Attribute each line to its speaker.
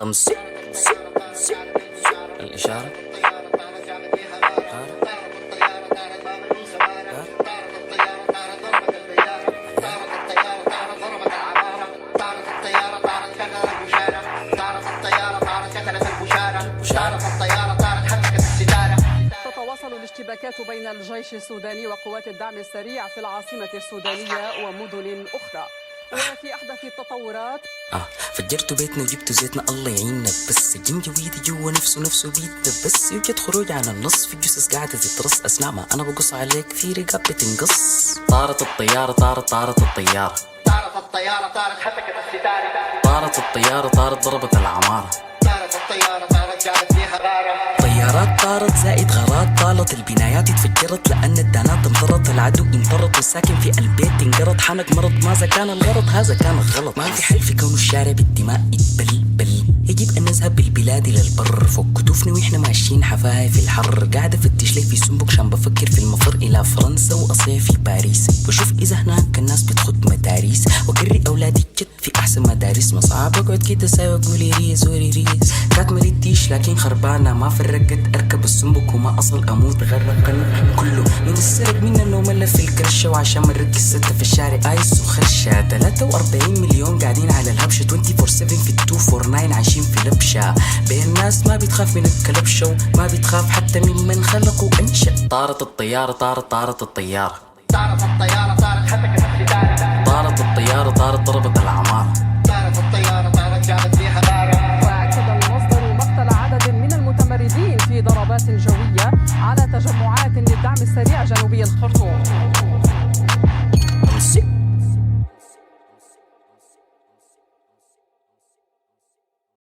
Speaker 1: أمس الإشارة
Speaker 2: تتواصل الاشتباكات بين الجيش السوداني وقوات الدعم السريع في العاصمة السودانية ومدن أخرى. وفي أحدث التطورات
Speaker 1: فجرتوا بيتنا وجبتوا زيتنا الله يعينك، بس جنجويدي جوا نفسه بيتنا، بس يوجد خروج عن النص، في جثث قاعدة تترص أثناء ما أنا بقص عليك في رقاب بتنقص. طارت الطيارة طارت الطيارة حتى الستارة، طارت الطيارة ضربت العمارة، طارت الطيارة قالت فيها غارة، طيارات طارت زائد غارات طالت، البنايات اتفجرت لأن الدانات انطرت، العدو انطرت والساكن في البيت انقرض، حنك مرض ماذا كان الغرض هذا كان الغلط، ما في حل في كون الشارع بالدماء يتبلبل، يجب أن نذهب بالبلاد للبر، فوق كتوفنا وإحنا ماشيين حفاها في الحر، قاعد أفتش لي في سنبك عشان بفكر في المفر إلى فرنسا وأصيع في باريس، وشوف إذا هناك الناس بتخد مداريس، وقري أولادي جد في أحسن مدارس، ما صعب أقعد كده سايق قولي ريز وريريز، كانت مليتيش لكن خربانة ما فرقت، أركب السنبك وما أصل أموت غرقنا كله من السرق من النوم اللي في الكرشة، وعشان مرق الستة في الشارع آيس وخرشة، 43 مليون قاعدين على الهبشة 24/7 في 249 عايشين في لبشة، بين الناس ما بتخاف من الكلبشة وما بتخاف حتى ممن خلقوا أنشأ. طارت الطيارة طارت الطيارة، طارت الطيارة حتى الستارة، طارت الطيارة ضربت العمارة،